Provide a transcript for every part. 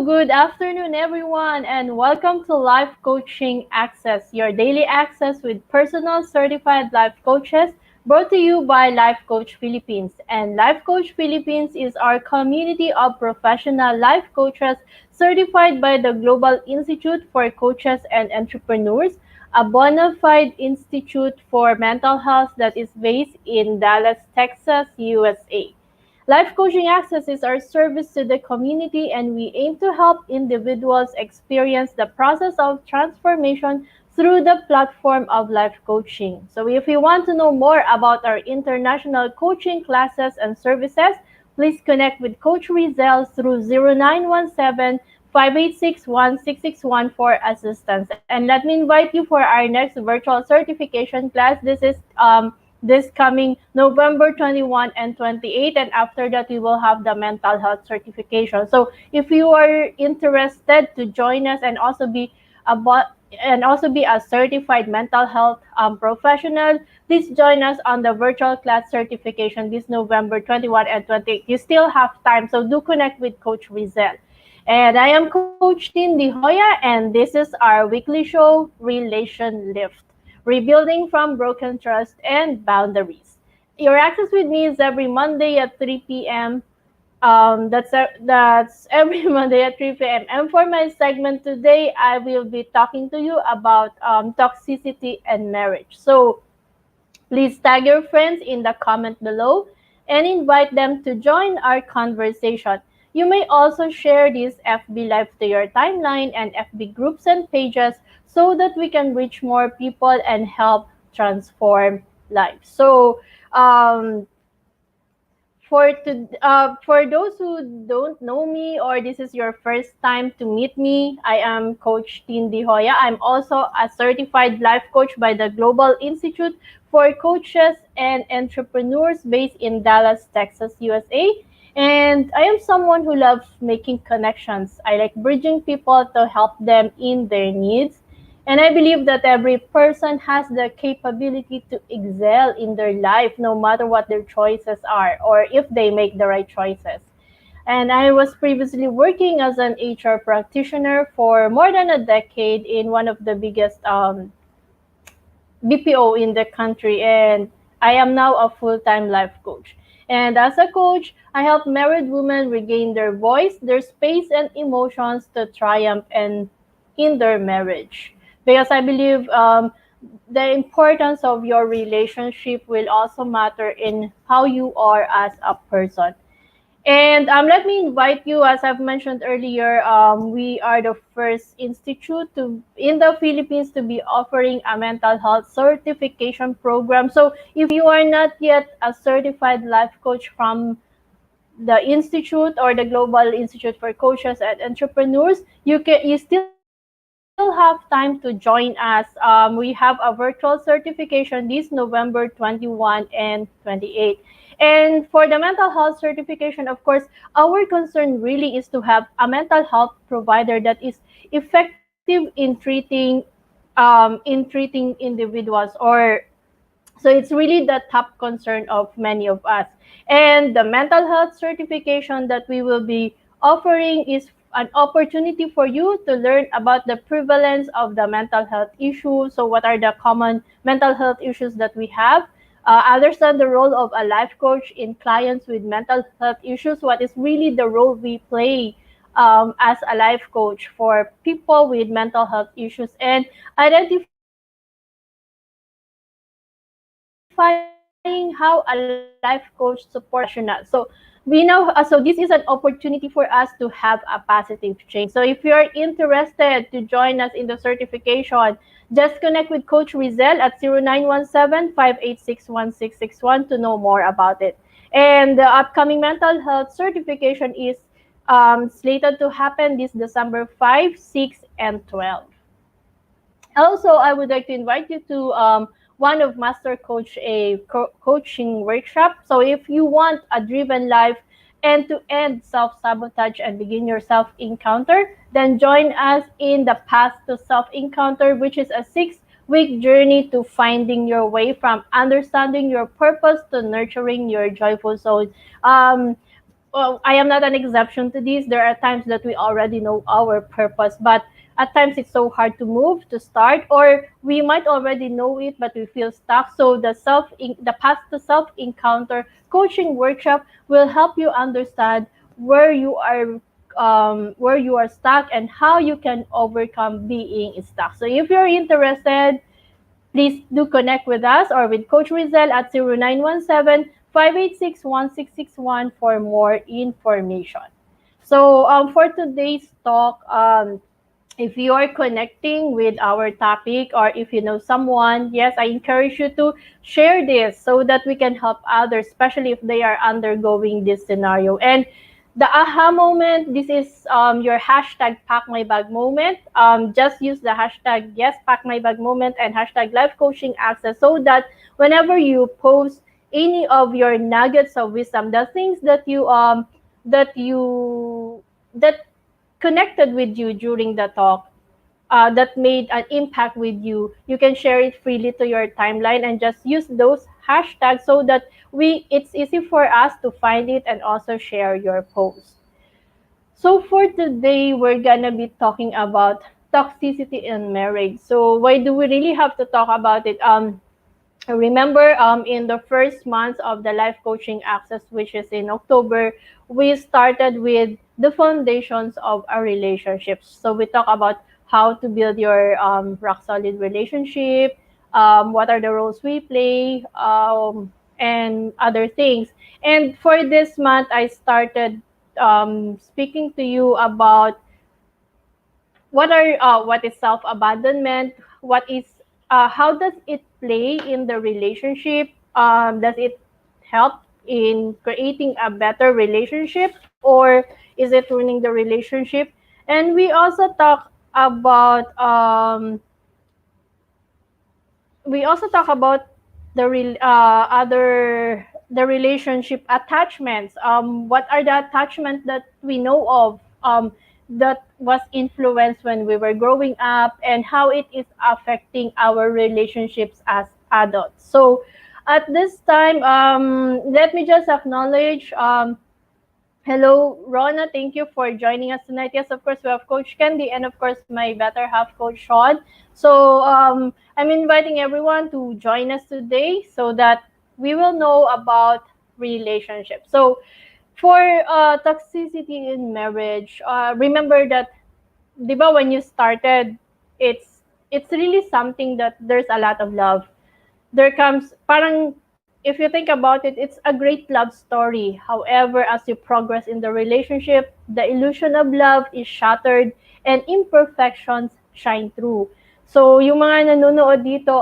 good afternoon, everyone, and welcome to Life Coaching Access, your daily access with personal certified life coaches brought to you by Life Coach Philippines. And Life Coach Philippines is our community of professional life coaches certified by the Global Institute for Coaches and Entrepreneurs, a bona fide institute for mental health that is based in Dallas, Texas, USA. Life Coaching Access is our service to the community, and we aim to help individuals experience the process of transformation through the platform of life coaching. So, if you want to know more about our international coaching classes and services, please connect with Coach Rizel through 0917 586 1661 for assistance. And let me invite you for our next virtual certification class. This coming November 21 and 28, and after that we will have the mental health certification. So if you are interested to join us a and also be a certified mental health professional, please join us on the virtual class certification this November 21 and 28. You still have time, so do connect with Coach Rizel. And I am Coach Tin de Joya, and this is our weekly show, Relationlift, rebuilding from broken trust and boundaries. Your access with me is every Monday at 3 p.m. That's every Monday at 3 p.m. And for my segment today, I will be talking to you about toxicity and marriage. So please tag your friends in the comment below and invite them to join our conversation. You may also share this FB Live to your timeline and FB groups and pages so that we can reach more people and help transform lives. So, um, for those who don't know me or this is your first time to meet me, I am Coach Tin de Joya. I'm also a certified life coach by the Global Institute for Coaches and Entrepreneurs based in Dallas, Texas, USA. And I am someone who loves making connections. I like bridging people to help them in their needs. And I believe that every person has the capability to excel in their life no matter what their choices are or if they make the right choices. And I was previously working as an HR practitioner for more than a decade in one of the biggest BPO in the country, and I am now a full-time life coach. And as a coach, I help married women regain their voice, their space, and emotions to triumph and in their marriage. Because I believe the importance of your relationship will also matter in how you are as a person. And let me invite you, as I've mentioned earlier, we are the first institute in the Philippines to be offering a mental health certification program. So if you are not yet a certified life coach from the institute or the Global Institute for Coaches and Entrepreneurs, you still have time to join us. We have a virtual certification this November 21 and 28. And for the mental health certification, of course, our concern really is to have a mental health provider that is effective in treating individuals, or so it's really the top concern of many of us. And the mental health certification that we will be offering is an opportunity for you to learn about the prevalence of the mental health issues. So, what are the common mental health issues that we have? Understand the role of a life coach in clients with mental health issues. What is really the role we play as a life coach for people with mental health issues, and identifying how a life coach supports professionals. So we now, so this is an opportunity for us to have a positive change. So if you're interested to join us in the certification, just connect with Coach Rizel at 0917-586-1661 to know more about it. And the upcoming mental health certification is slated to happen this December 5, 6, and 12. Also, I would like to invite you to one of Master Coach coaching workshop. So if you want a driven life, end-to-end self-sabotage and begin your self-encounter, then join us in the Path to Self-Encounter, which is a 6-week journey to finding your way from understanding your purpose to nurturing your joyful soul. Um, I am not an exception to this. There are times that we already know our purpose, but at times it's so hard to move, to start, or we might already know it, but we feel stuck. So the path to self encounter coaching workshop will help you understand where you are where you are stuck and how you can overcome being stuck. So if you're interested, please do connect with us or with Coach Rizel at 0917-586-1661 for more information. So for today's talk, if you are connecting with our topic or if you know someone, yes, I encourage you to share this so that we can help others, especially if they are undergoing this scenario. And the aha moment, this is your hashtag pack my bag moment. Just use the hashtag yes pack my bag moment and hashtag life coaching access so that whenever you post any of your nuggets of wisdom, the things that you that connected with you during the talk, that made an impact with you, you can share it freely to your timeline and just use those hashtags so that we it's easy for us to find it and also share your post. So for today, we're gonna be talking about toxicity in marriage. So why do we really have to talk about it? Remember, in the first months of the life coaching access, which is in October, we started with the foundations of our relationships. So we talk about how to build your rock solid relationship, what are the roles we play, and other things. And for this month, I started speaking to you about what is self abandonment, what is how does it play in the relationship, does it help in creating a better relationship or is it ruining the relationship. And we also talk about the relationship attachments. What are the attachments that we know of, that was influenced when we were growing up and how it is affecting our relationships as adults. So at this time, let me just acknowledge, hello, Rona. Thank you for joining us tonight. Yes, of course, we have Coach Candy and, of course, my better half, Coach Sean. So, I'm inviting everyone to join us today so that we will know about relationships. So, for toxicity in marriage, remember that, di ba, when you started, it's really something that there's a lot of love. There comes parang, if you think about it, it's a great love story. However, as you progress in the relationship, the illusion of love is shattered and imperfections shine through. So yung mga nanonood dito,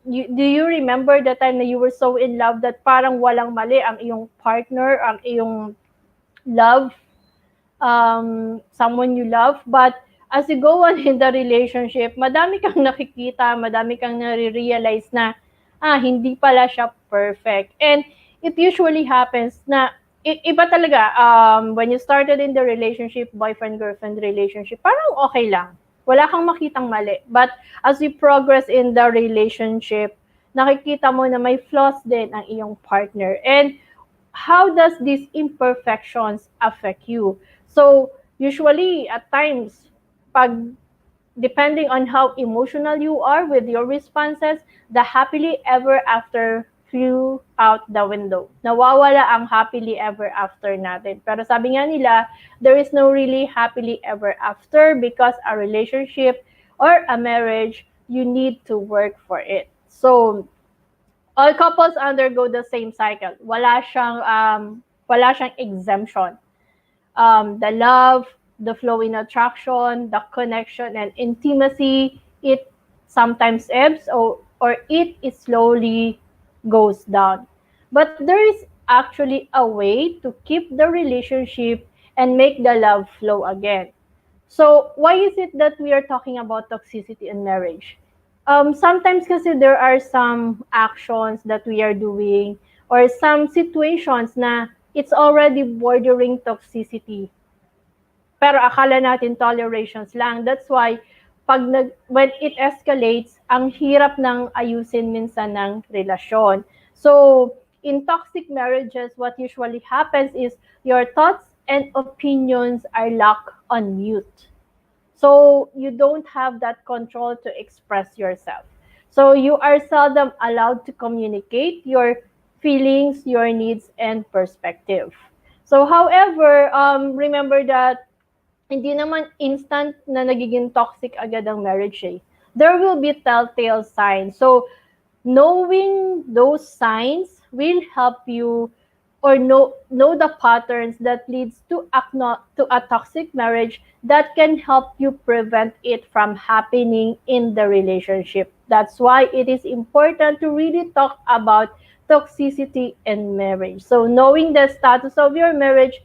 do you remember the time na you were so in love that parang walang mali ang iyong partner, ang iyong love, someone you love, but as you go on in the relationship, madami kang nakikita, madami kang nare-realize na, hindi pala siya perfect. And it usually happens na, iba talaga, when you started in the relationship, boyfriend-girlfriend relationship, parang okay lang. Wala kang makitang mali. But as you progress in the relationship, nakikita mo na may flaws din ang iyong partner. And how does these imperfections affect you? So, usually, at times, pag depending on how emotional you are with your responses, the happily ever after flew out the window. Nawawala ang happily ever after natin. Pero sabi nga nila, there is no really happily ever after because a relationship or a marriage, you need to work for it. So, all couples undergo the same cycle. Wala siyang exemption. The love, the flow in attraction, the connection and intimacy, it sometimes ebbs or it slowly goes down. But there is actually a way to keep the relationship and make the love flow again. So why is it that we are talking about toxicity in marriage? Sometimes kasi there are some actions that we are doing or some situations na it's already bordering toxicity. Pero akala natin tolerations lang. That's why when it escalates, ang hirap ng ayusin minsan ng relasyon. So, in toxic marriages, what usually happens is your thoughts and opinions are locked on mute. So you don't have that control to express yourself. So you are seldom allowed to communicate your feelings, your needs, and perspective. So however, remember that hindi naman instant na nagiging toxic agad ang marriage eh. There will be telltale signs. So knowing those signs will help you or know the patterns that leads to a toxic marriage that can help you prevent it from happening in the relationship. That's why it is important to really talk about toxicity in marriage. So knowing the status of your marriage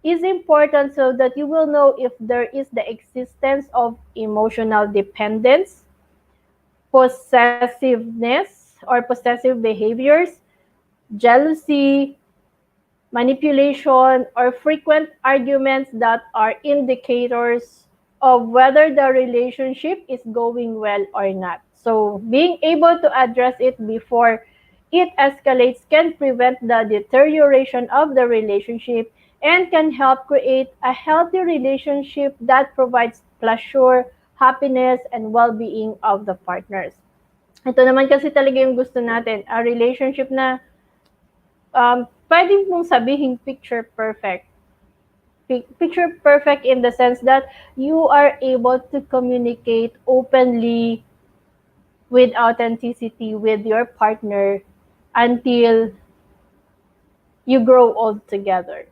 is important so that you will know if there is the existence of emotional dependence, possessiveness or possessive behaviors, jealousy, manipulation, or frequent arguments that are indicators of whether the relationship is going well or not. So, being able to address it before it escalates can prevent the deterioration of the relationship and can help create a healthy relationship that provides pleasure, happiness, and well-being of the partners. Ito naman kasi talaga yung gusto natin, a relationship na pwede mong sabihin picture perfect. Picture perfect in the sense that you are able to communicate openly with authenticity with your partner until you grow old together.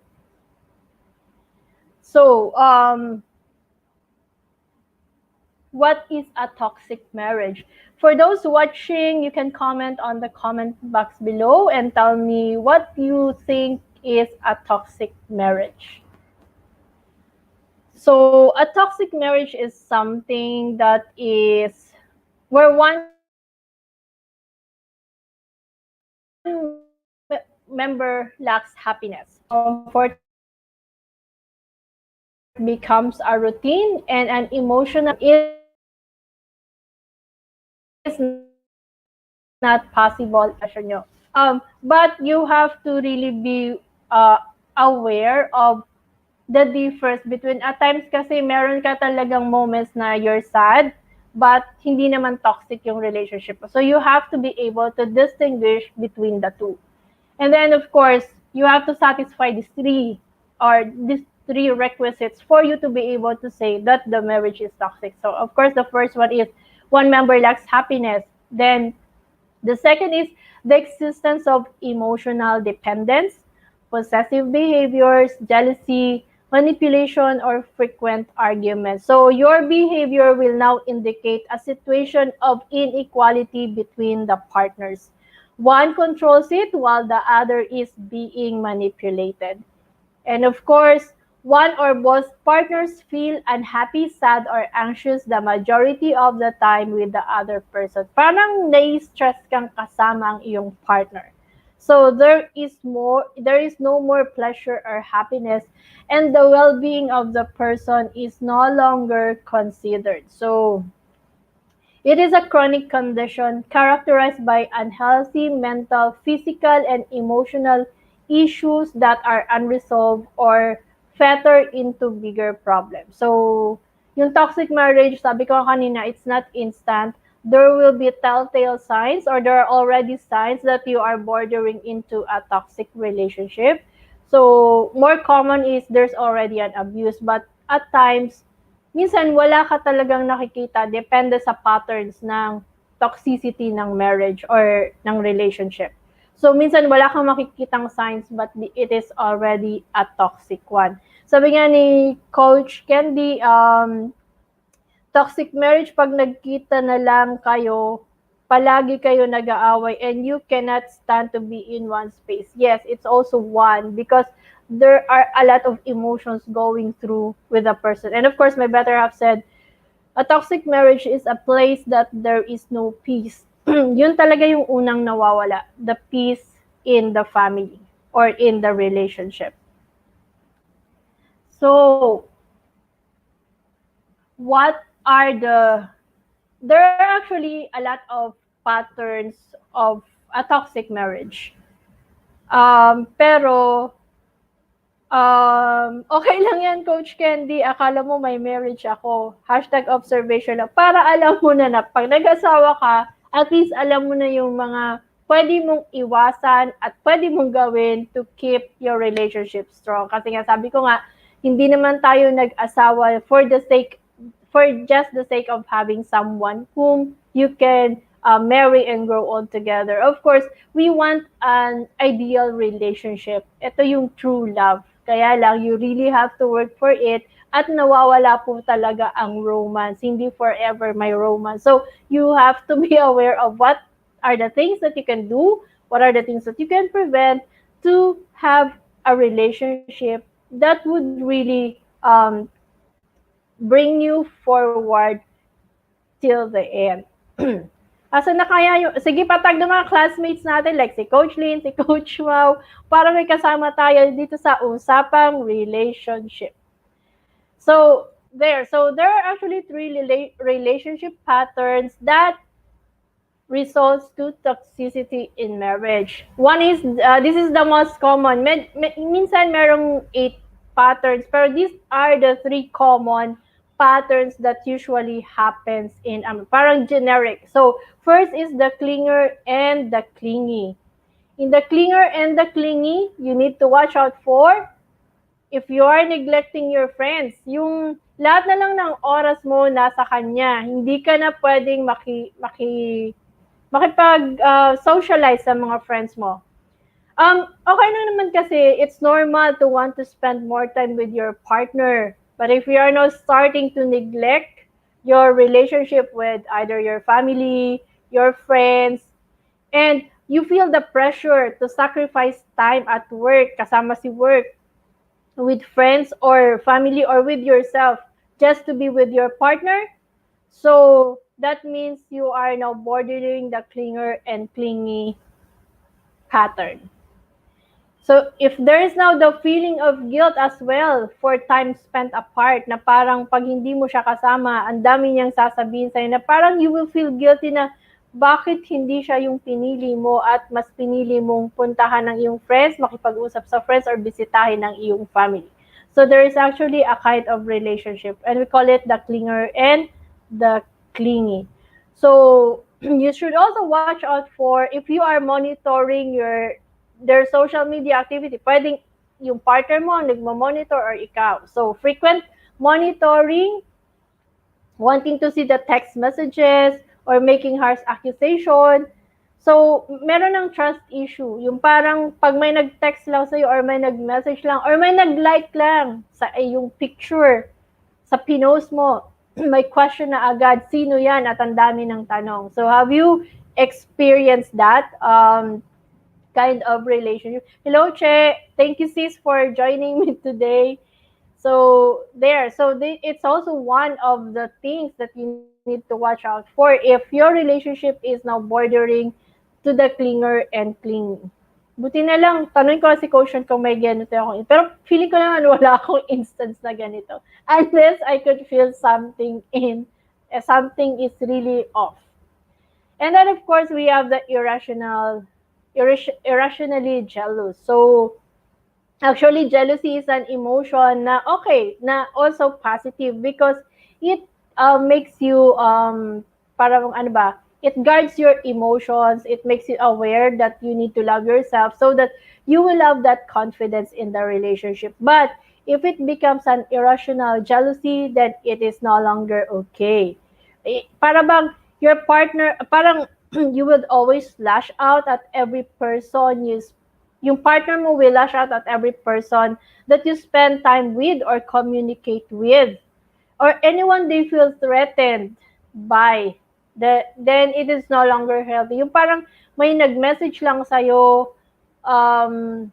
So, what is a toxic marriage? For those watching, you can comment on the comment box below and tell me what you think is a toxic marriage. So, a toxic marriage is something that is where one member lacks happiness. Comfort becomes a routine and an emotional connection is not possible anymore. But you have to really be aware of the difference between at times kasi meron ka talagang moments na you're sad but hindi naman toxic yung relationship. So you have to be able to distinguish between the two. And then of course, you have to satisfy these three requisites for you to be able to say that the marriage is toxic. So of course, the first one is one member lacks happiness. Then the second is the existence of emotional dependence, possessive behaviors, jealousy, manipulation, or frequent arguments. So your behavior will now indicate a situation of inequality between the partners. One controls it while the other is being manipulated. And of course, one or both partners feel unhappy, sad, or anxious the majority of the time with the other person. Parang nai-stress kang kasama ang iyong partner. So there is no more pleasure or happiness and the well-being of the person is no longer considered. So it is a chronic condition characterized by unhealthy mental, physical, and emotional issues that are unresolved or fetter into bigger problems. So, yung toxic marriage, sabi ko kanina, it's not instant. There will be telltale signs or there are already signs that you are bordering into a toxic relationship. So, more common is there's already an abuse, but at times, minsan wala ka talagang nakikita depende sa patterns ng toxicity ng marriage or ng relationship. So, minsan wala kang makikitang signs but it is already a toxic one. Sabi nga ni Coach Candy, toxic marriage pag nagkita na lang kayo, palagi kayo nag-aaway and you cannot stand to be in one space. Yes, it's also one because there are a lot of emotions going through with a person. And of course, my better half said, a toxic marriage is a place that there is no peace. Yun talaga yung unang nawawala, the peace in the family or in the relationship. So, what are there are actually a lot of patterns of a toxic marriage. Pero okay lang yan, Coach Candy. Akala mo may marriage ako. Hashtag observation lang. Para alam mo na pag nag-asawa ka, at least alam mo na yung mga pwede mong iwasan at pwede mong gawin to keep your relationship strong. Kasi nga sabi ko nga, hindi naman tayo nag-asawa for just the sake of having someone whom you can marry and grow old together. Of course, we want an ideal relationship. Ito yung true love. Kaya lang, you really have to work for it at nawawala po talaga ang romance. Hindi forever may romance. So, you have to be aware of what are the things that you can do, what are the things that you can prevent to have a relationship that would really bring you forward till the end. Asa na kaya yung, sige patag ng mga classmates natin like si Coach Lynn, si Coach Mau, para may kasama tayo dito sa usapang relationship. So there are actually three relationship patterns that results to toxicity in marriage. One is, this is the most common. Minsan merong 8 patterns, pero these are the 3 common patterns that usually happens in, parang generic. So, first is the clinger and the clingy. In the clinger and the clingy, you need to watch out for if you are neglecting your friends. Yung lahat na lang ng oras mo nasa kanya. Hindi ka na pwedeng makipag-socialize sa mga friends mo. Okay lang naman kasi it's normal to want to spend more time with your partner. But if you are now starting to neglect your relationship with either your family, your friends, and you feel the pressure to sacrifice time at work, kasama si work, with friends or family or with yourself just to be with your partner, so that means you are now bordering the clinger and clingy pattern. So if there is now the feeling of guilt as well for time spent apart, na parang pag hindi mo siya kasama, ang dami niyang sasabihin sa'yo na parang you will feel guilty na bakit hindi siya yung pinili mo at mas pinili mong puntahan ng iyong friends, makipag-usap sa friends or bisitahin ng iyong family. So there is actually a kind of relationship and we call it the clinger and the clingy. So you should also watch out for if you are monitoring their social media activity. Pwedeng yung partner mo ang nagmo-monitor or ikaw. So frequent monitoring, wanting to see the text messages or making harsh accusation. So, meron ng trust issue. Yung parang pag may nag-text lang sa'yo or may nag-message lang or may nag-like lang sa yung picture sa pinost mo, may question na agad, sino yan at ang dami ng tanong. So, have you experienced that kind of relationship? Hello, Che. Thank you, sis, for joining me today. So it's also one of the things that you need to watch out for if your relationship is now bordering to the clinger and clingy. Buti na lang, tanong ko si Coach kung may ganito ako. Pero feeling ko naman wala akong instance na ganito. Unless I could feel something something is really off. And then of course, we have the irrationally jealous. So, actually, jealousy is an emotion na okay, na also positive because it makes you, parang ano ba, it guards your emotions, it makes you aware that you need to love yourself so that you will have that confidence in the relationship. But if it becomes an irrational jealousy, then it is no longer okay. Para bang your partner, parang you would always lash out at every person yung partner mo will lash out at every person that you spend time with or communicate with, or anyone they feel threatened by, then it is no longer healthy. Yung parang may nag-message lang sa'yo, ang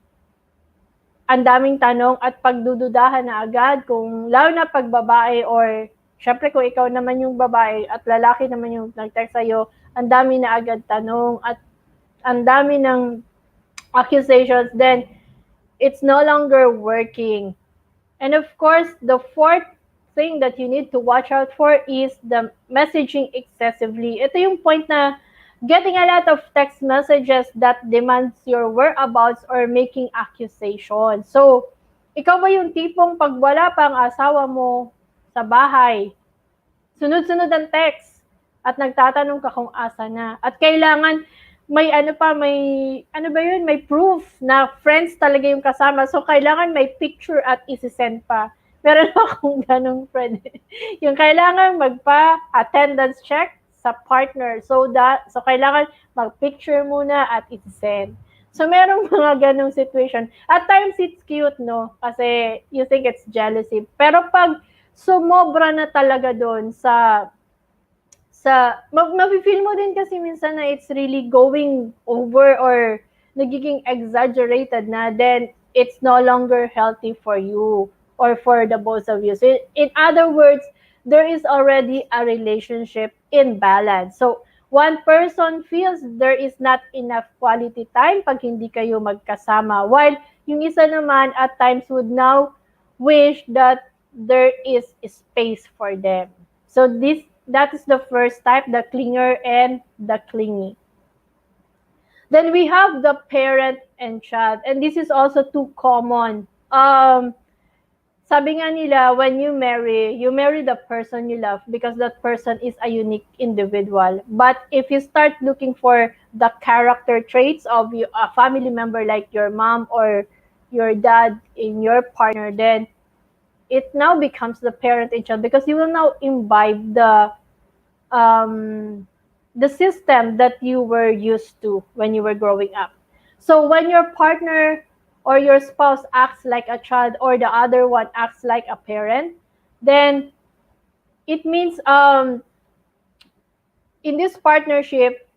daming tanong at pagdududahan na agad kung lalo na pag babae or syempre kung ikaw naman yung babae at lalaki naman yung nag-text sa'yo, ang dami na agad tanong at ang dami ng accusations, then it's no longer working. And of course, the fourth thing that you need to watch out for is the messaging excessively. Ito yung point na getting a lot of text messages that demands your whereabouts or making accusations. So, ikaw ba yung tipong pag wala pa ang asawa mo sa bahay, sunod-sunod ang text at nagtatanong ka kung asa na. At kailangan may ano ba yun, may proof na friends talaga yung kasama. So, kailangan may picture at isi-send pa. Meron akong ganong friend. Yung kailangan magpa-attendance check sa partner. So kailangan mag-picture muna at isi-send. So, merong mga ganong situation. At times, it's cute, no? Kasi you think it's jealousy. Pero pag sumobra na talaga doon mafe-feel mo din kasi minsan na it's really going over or nagiging exaggerated na, then it's no longer healthy for you or for the both of you. So, in other words, there is already a relationship imbalance. So, one person feels there is not enough quality time pag hindi kayo magkasama, while yung isa naman at times would now wish that there is space for them. So that is the first type, the clinger and the clingy. Then we have the parent and child, and this is also too common. Sabi nga nila, when you marry the person you love because that person is a unique individual. But if you start looking for the character traits of a family member like your mom or your dad in your partner, then it now becomes the parent and child because you will now imbibe um, the system that you were used to when you were growing up. So when your partner or your spouse acts like a child or the other one acts like a parent, then it means in this partnership,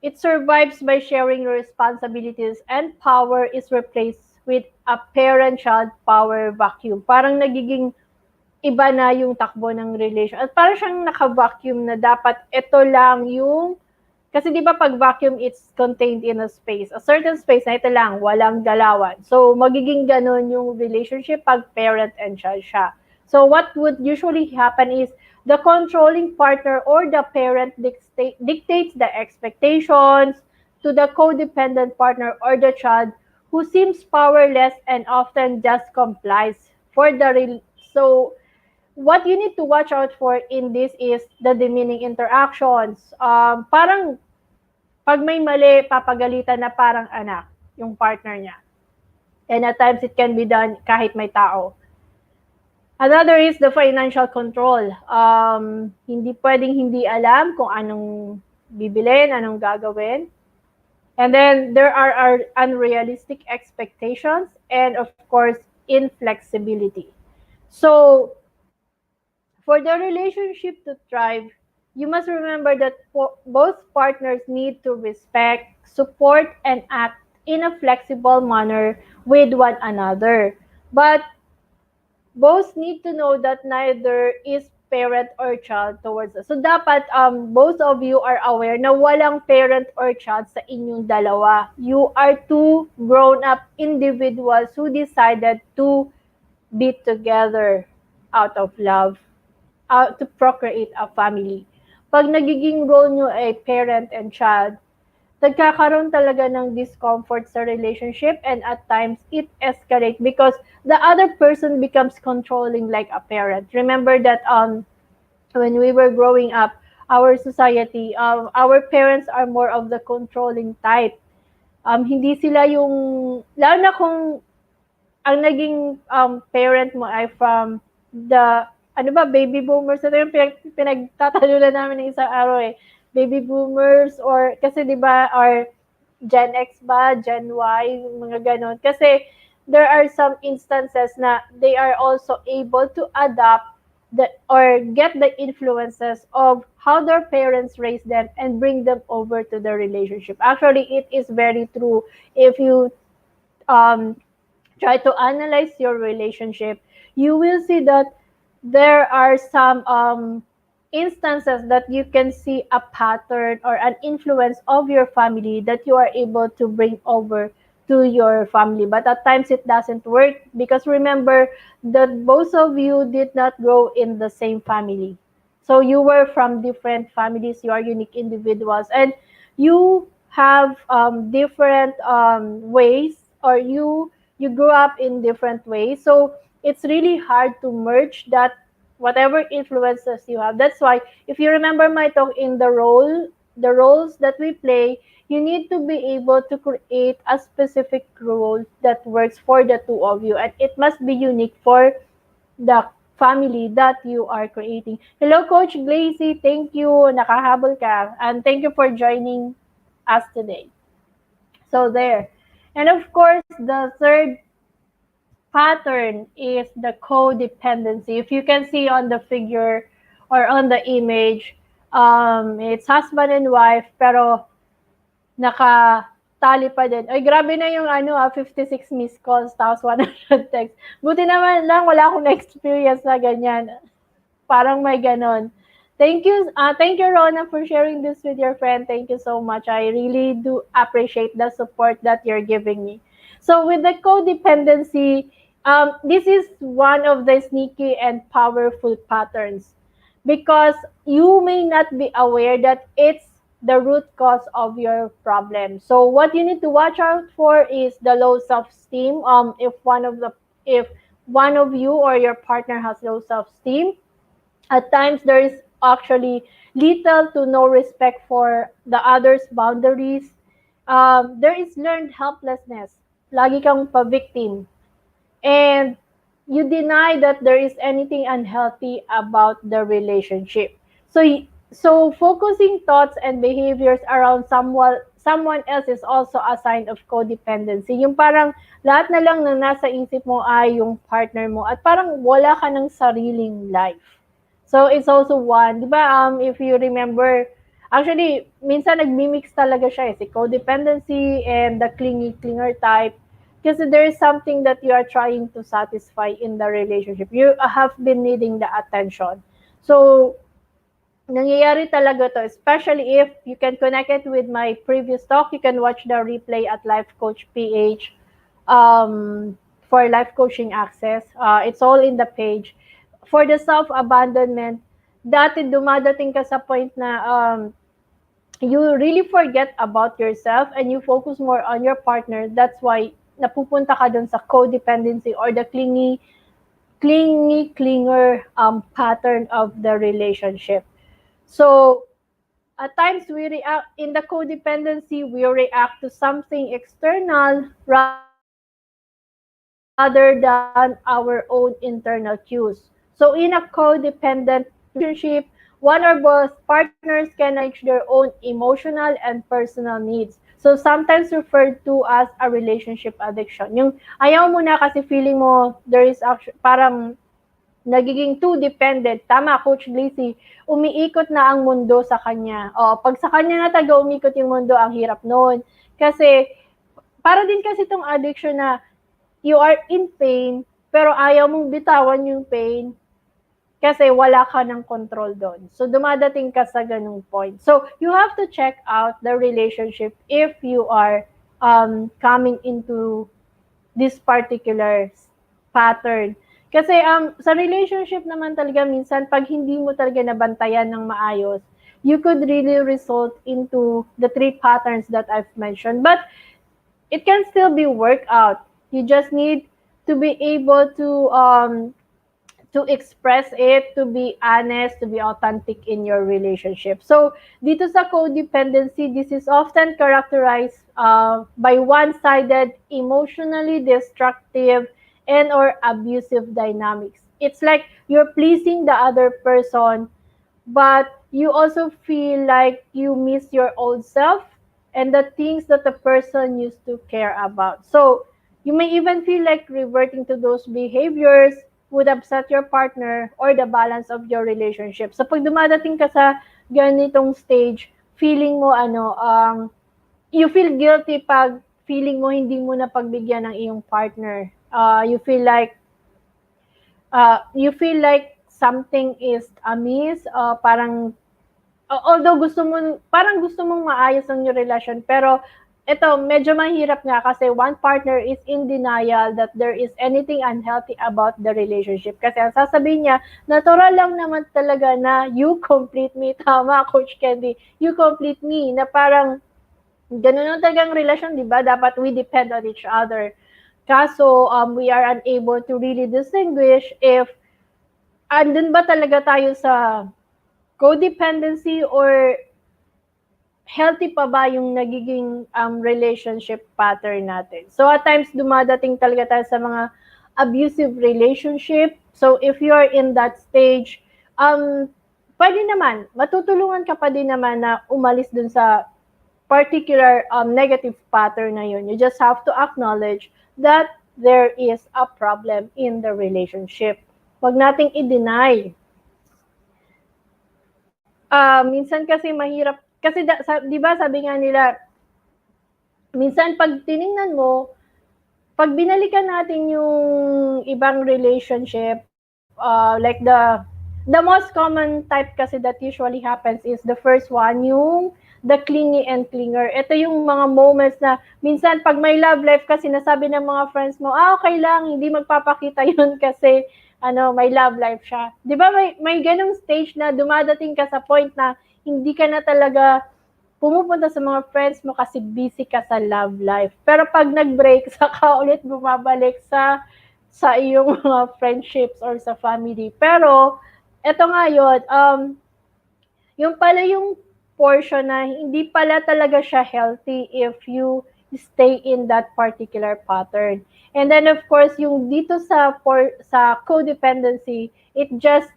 it survives by sharing responsibilities and power is replaced with a parent-child power vacuum. Parang nagiging iba na yung takbo ng relation. At parang siyang naka-vacuum na dapat ito lang yung, kasi di ba pag vacuum, it's contained in a space. A certain space na ito lang, walang galawan. So, magiging ganun yung relationship pag parent and child siya. So, what would usually happen is the controlling partner or the parent dictates the expectations to the codependent partner or the child who seems powerless and often just complies for the so what you need to watch out for in this is the demeaning interactions. Parang pag may mali, papagalitan na parang anak yung partner niya. And at times it can be done kahit may tao. Another is the financial control. Hindi pwedeng hindi alam kung anong bibilin, anong gagawin. And then there are unrealistic expectations and of course inflexibility. So for the relationship to thrive, you must remember that both partners need to respect, support, and act in a flexible manner with one another. But both need to know that neither is parent or child towards us. So dapat both of you are aware na walang parent or child sa inyong dalawa. You are two grown-up individuals who decided to be together out of love, to procreate a family. Pag nagiging role nyo ay parent and child, nagkakaroon talaga ng discomfort sa relationship and at times it escalates because the other person becomes controlling like a parent. Remember that when we were growing up, our society, our parents are more of the controlling type. Hindi sila yung, lalo na kung ang naging parent mo ay from the, ano ba, baby boomers. Ito yung pinagtatalunan namin ng isang araw eh. Baby boomers or, kasi di ba, or Gen X ba, Gen Y, mga ganon. Kasi there are some instances na they are also able to adapt or get the influences of how their parents raised them and bring them over to the relationship. Actually, it is very true. If you try to analyze your relationship, you will see that there are some instances that you can see a pattern or an influence of your family that you are able to bring over to your family. But at times it doesn't work because remember that both of you did not grow in the same family. So you were from different families, you are unique individuals. And you have different ways, or you grew up in different ways. So it's really hard to merge that whatever influences you have. That's why if you remember my talk in the roles that we play, you need to be able to create a specific role that works for the two of you, and it must be unique for the family that you are creating. Hello, Coach Glacy. Thank you. Nakahabol ka. And thank you for joining us today. So there. And of course, the third pattern is the codependency. If you can see on the figure or on the image, it's husband and wife, pero nakatali pa din. Ay, grabe na yung 56 missed calls, tapos 100 texts. Buti naman lang, wala akong experience na ganyan. Parang may ganon. Thank you, Rona, for sharing this with your friend. Thank you so much. I really do appreciate the support that you're giving me. So with the codependency, this is one of the sneaky and powerful patterns because you may not be aware that it's the root cause of your problem. So what you need to watch out for is the low self-esteem. If one of you or your partner has low self-esteem, at times there is actually little to no respect for the other's boundaries. There is learned helplessness. Lagi kang pa-victim. And you deny that there is anything unhealthy about the relationship. So, so focusing thoughts and behaviors around someone else is also a sign of codependency. Yung parang lahat na lang na nasa isip mo ay yung partner mo at parang wala ka ng sariling life. So it's also one, 'di ba? If you remember, actually minsan nagmi-mix talaga siya si codependency and the clingy clinger type. Kasi there is something that you are trying to satisfy in the relationship. You have been needing the attention. So nangyayari talaga to, especially if you can connect it with my previous talk. You can watch the replay at Life Coach PH for life coaching access. It's all in the page. For the self-abandonment, dati dumadating ka sa point na you really forget about yourself and you focus more on your partner. That's why napupunta ka dun sa codependency or the clinger pattern of the relationship. So at times we react in the codependency, we react to something external rather than our own internal cues. So in a codependent relationship, one or both partners cannot manage their own emotional and personal needs. So sometimes referred to as a relationship addiction. Yung ayaw mo na kasi feeling mo there is actually parang nagiging too dependent. Tama, Coach Lacey. Umiikot na ang mundo sa kanya. O, pag sa kanya na taga umikot yung mundo, ang hirap noon. Kasi, para din kasi itong addiction na you are in pain, pero ayaw mong bitawan yung pain kasi wala ka ng control doon. So, dumadating ka sa ganung point. So, you have to check out the relationship if you are coming into this particular pattern. Kasi sa relationship naman talaga minsan pag hindi mo talaga nabantayan ng maayos, you could really result into the three patterns that I've mentioned. But it can still be worked out. You just need to be able to express it, to be honest, to be authentic in your relationship. So, dito sa codependency, this is often characterized by one-sided, emotionally destructive, and or abusive dynamics. It's like you're pleasing the other person, but you also feel like you miss your old self and the things that the person used to care about. So, you may even feel like reverting to those behaviors would upset your partner or the balance of your relationship. So pag dumadating ka sa ganitong stage, feeling mo you feel guilty pag feeling mo hindi mo na pagbigyan ng iyong partner. You feel like something is amiss, although parang gusto mong maayos ang yung relasyon, pero ito, medyo mahirap nga kasi one partner is in denial that there is anything unhealthy about the relationship. Kasi ang sasabihin niya, natural lang naman talaga na you complete me. Tama, Coach Candy. You complete me. Na parang Ganun lang talagang relasyon, di ba? Dapat we depend on each other. Kaso, we are unable to really distinguish if andun ba talaga tayo sa codependency or healthy pa ba yung nagiging relationship pattern natin. So at times dumadating talaga tayo sa mga abusive relationship. So if you are in that stage, pwede naman, matutulungan ka pa din naman na umalis dun sa particular negative pattern na yun. You just have to acknowledge that there is a problem in the relationship. Huwag nating i-deny. Minsan kasi mahirap, kasi di ba sabi nga nila, minsan pag tiningnan mo, pag binalikan natin yung ibang relationship, like the most common type kasi that usually happens is the first one, yung the clingy and clinger. Ito yung mga moments na minsan pag may love life kasi nasabi ng mga friends mo, okay lang, hindi magpapakita yun kasi may love life siya. 'Di ba may ganung stage na dumadating ka sa point na hindi ka na talaga pumupunta sa mga friends mo kasi busy ka sa love life. Pero pag nag-break, saka ulit bumabalik sa iyong mga friendships or sa family. Pero, eto nga yun, yung pala yung portion na hindi pala talaga siya healthy if you stay in that particular pattern. And then of course, yung dito sa codependency, it just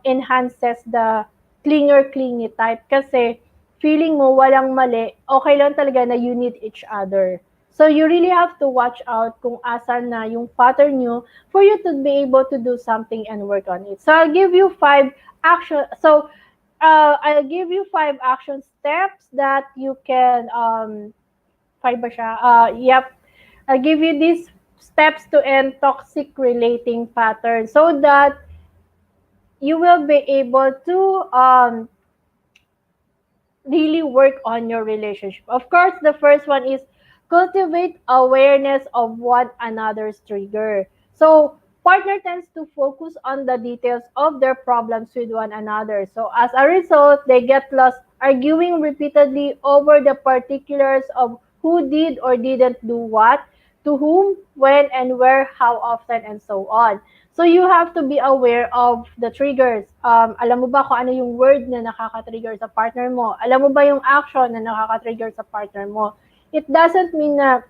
enhances the clinger-clingy type kasi feeling mo walang mali, okay lang talaga na you need each other. So you really have to watch out kung asan na yung pattern nyo for you to be able to do something and work on it. So I'll give you 5 action. So I'll give you 5 action steps that you can, 5 ba siya? Yep. I'll give you these steps to end toxic relating patterns so that you will be able to really work on your relationship. Of course, the first one is cultivate awareness of one another's trigger. So, partner tends to focus on the details of their problems with one another. So, as a result, they get lost arguing repeatedly over the particulars of who did or didn't do what, to whom, when, and where, how often, and so on. So you have to be aware of the triggers. Alam mo ba kung ano yung word na nakaka-trigger sa partner mo? Alam mo ba yung action na nakaka-trigger sa partner mo? It doesn't mean na,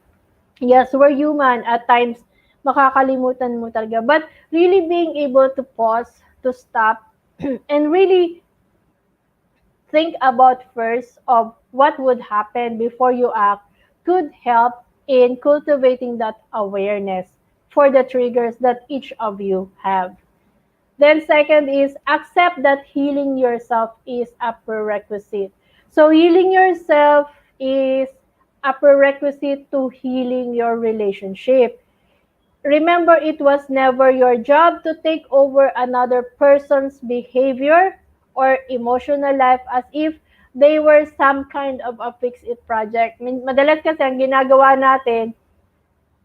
yes, we're human. At times, makakalimutan mo talaga. But really being able to pause, to stop, and really think about first of what would happen before you act could help in cultivating that awareness for the triggers that each of you have. Then second is accept that healing yourself is a prerequisite. So healing yourself is a prerequisite to healing your relationship. Remember, it was never your job to take over another person's behavior or emotional life as if they were some kind of a fix-it project. Madalas kasi ang ginagawa natin,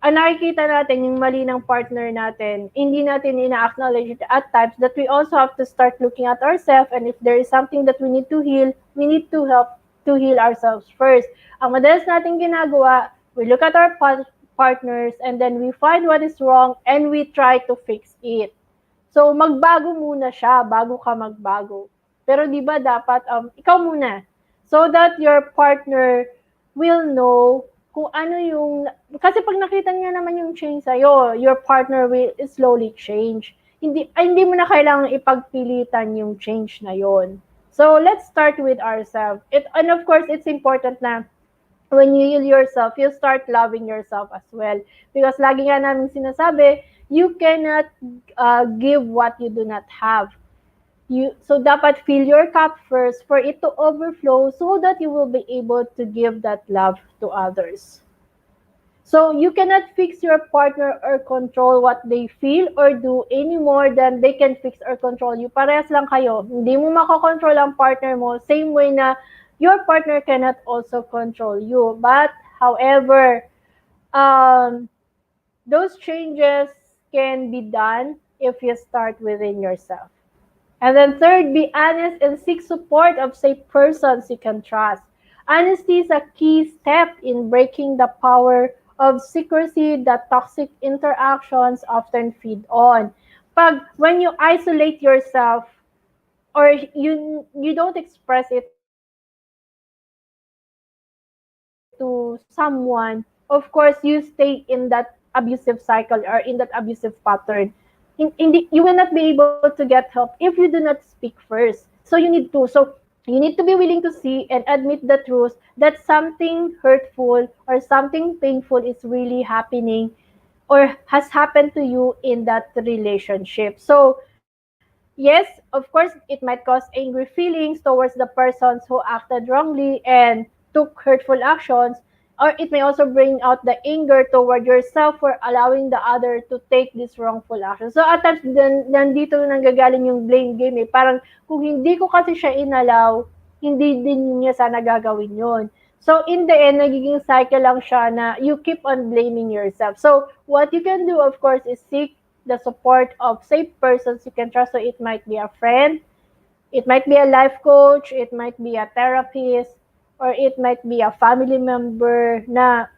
ang nakikita natin yung mali ng partner natin, hindi natin ina-acknowledge it at times that we also have to start looking at ourselves, and if there is something that we need to heal, we need to help to heal ourselves first. Ang madalas natin ginagawa, we look at our partners and then we find what is wrong and we try to fix it. So magbago muna siya bago ka magbago. Pero 'di ba dapat ikaw muna so that your partner will know kung ano yung, kasi pag nakita niya naman yung change sa'yo, your partner will slowly change. Hindi mo na kailangang ipagpilitan yung change na yon. So, let's start with ourselves. And of course, it's important na when you heal yourself, you start loving yourself as well. Because lagi nga namin sinasabi, you cannot give what you do not have. So dapat fill your cup first for it to overflow so that you will be able to give that love to others. So you cannot fix your partner or control what they feel or do any more than they can fix or control you. Parehas lang kayo. Hindi mo makokontrol ang partner mo, same way na your partner cannot also control you. But however, those changes can be done if you start within yourself. And then third, be honest and seek support of safe persons you can trust. Honesty is a key step in breaking the power of secrecy that toxic interactions often feed on. When you isolate yourself or you don't express it to someone, of course you stay in that abusive cycle or in that abusive pattern. You will not be able to get help if you do not speak first. So you need to be willing to see and admit the truth that something hurtful or something painful is really happening or has happened to you in that relationship. So, yes, of course, it might cause angry feelings towards the persons who acted wrongly and took hurtful actions, or it may also bring out the anger toward yourself for allowing the other to take this wrongful action. So, at times, nandito nanggagaling yung blame game eh. Parang, kung hindi ko kasi siya inalaw, hindi din niya sana gagawin yun. So, in the end, nagiging cycle lang siya na you keep on blaming yourself. So, what you can do, of course, is seek the support of safe persons you can trust. So, it might be a friend, it might be a life coach, it might be a therapist, or it might be a family member na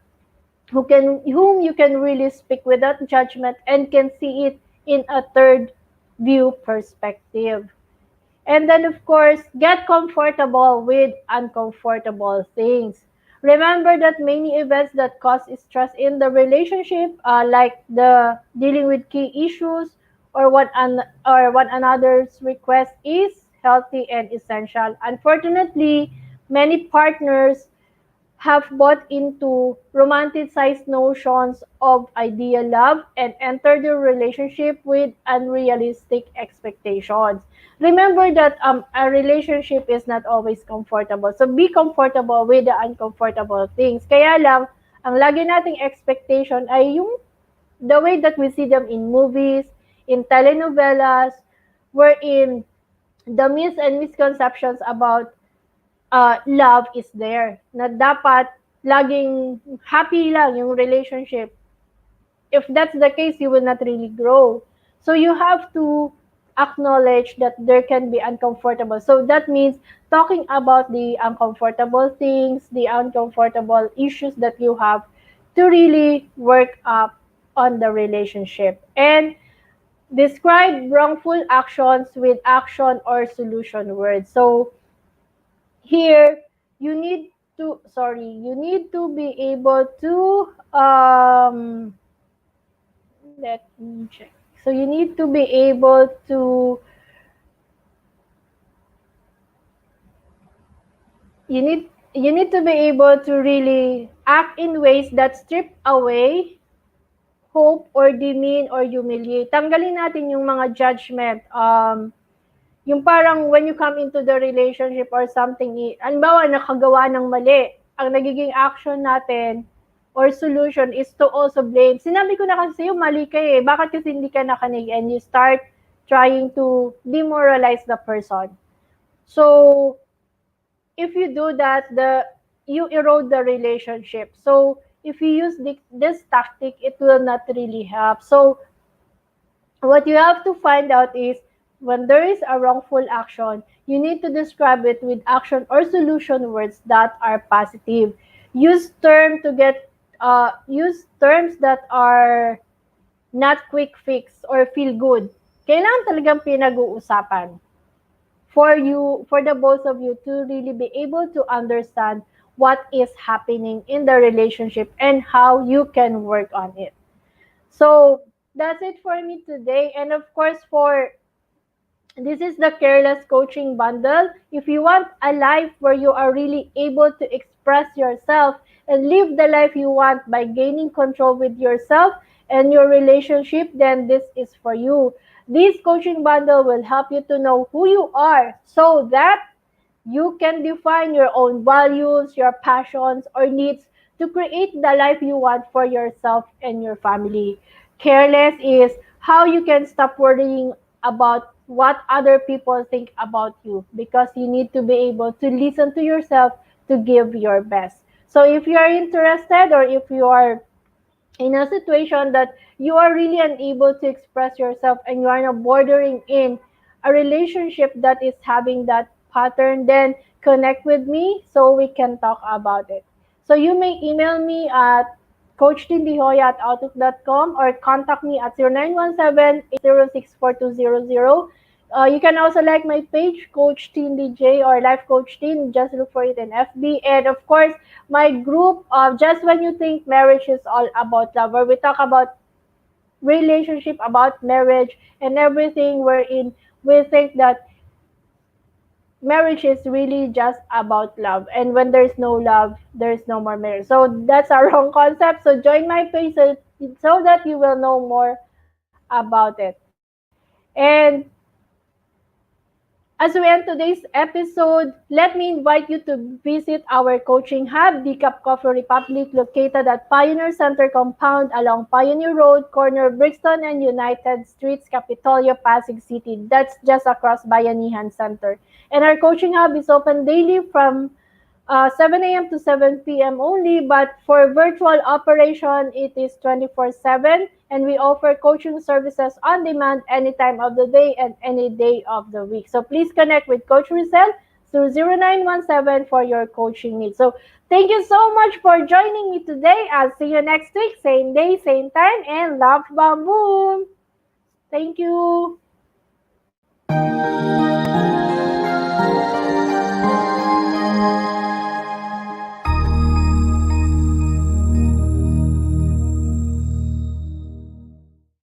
whom you can really speak without judgment and can see it in a third view perspective. And then, of course, get comfortable with uncomfortable things. Remember that many events that cause stress in the relationship, like the dealing with key issues or what another's request, is healthy and essential. Unfortunately, many partners have bought into romanticized notions of ideal love and enter the relationship with unrealistic expectations. Remember that a relationship is not always comfortable. So be comfortable with the uncomfortable things. Kaya lang, ang lagi nating expectation ay yung the way that we see them in movies, in telenovelas, wherein the myths and misconceptions about love is there. Na dapat laging happy lang yung relationship. If that's the case, you will not really grow. So you have to acknowledge that there can be uncomfortable. So that means talking about the uncomfortable things, the uncomfortable issues that you have to really work up on the relationship. And describe wrongful actions with action or solution words. So here you need to be able to let me check. So you need to be able to you need to be able to really act in ways that strip away hope or demean or humiliate. Tanggalin natin yung mga judgment. Yung parang when you come into the relationship or something, halimbawa nakagawa ng mali, ang nagiging action natin or solution is to also blame. Sinabi ko na kasi sa'yo, mali ka eh. Bakit kasi hindi ka nakanig? And you start trying to demoralize the person. So, if you do that, you erode the relationship. So, if you use this tactic, it will not really help. So, what you have to find out is when there is a wrongful action, you need to describe it with action or solution words that are positive. Use terms that are not quick fix or feel good. Kailangan talagang pinag-uusapan for the both of you to really be able to understand what is happening in the relationship and how you can work on it. So that's it for me today. And of course, for this is the Careless Coaching Bundle. If you want a life where you are really able to express yourself and live the life you want by gaining control with yourself and your relationship, then this is for you. This coaching bundle will help you to know who you are so that you can define your own values, your passions, or needs to create the life you want for yourself and your family. Careless is how you can stop worrying about what other people think about you because you need to be able to listen to yourself to give your best. So if you are interested or if you are in a situation that you are really unable to express yourself and you are now bordering in a relationship that is having that pattern, then connect with me so we can talk about it. So you may email me at coachtindejoya@outlook.com or contact me at 0917-806-4200. You can also like my page, Coach Tin DJ or Life Coach Tin. Just look for it in FB. And of course, my group of Just When You Think Marriage is All About Love, where we talk about relationship, about marriage, and everything wherein we think that marriage is really just about love. And when there's no love, there's no more marriage. So that's a wrong concept. So join my page so that you will know more about it. And as we end today's episode, let me invite you to visit our coaching hub, Decaf Coffee Republic, located at Pioneer Center Compound along Pioneer Road, corner of Brixton and United Streets, Capitolio, Pasig City. That's just across Bayanihan Center. And our coaching hub is open daily from 7 a.m. to 7 p.m. only, but for virtual operation, it is 24/7, and we offer coaching services on demand any time of the day and any day of the week. So please connect with Coach Rizal through 0917 for your coaching needs. So thank you so much for joining me today. I'll see you next week, same day, same time, and love bomb boom. Thank you.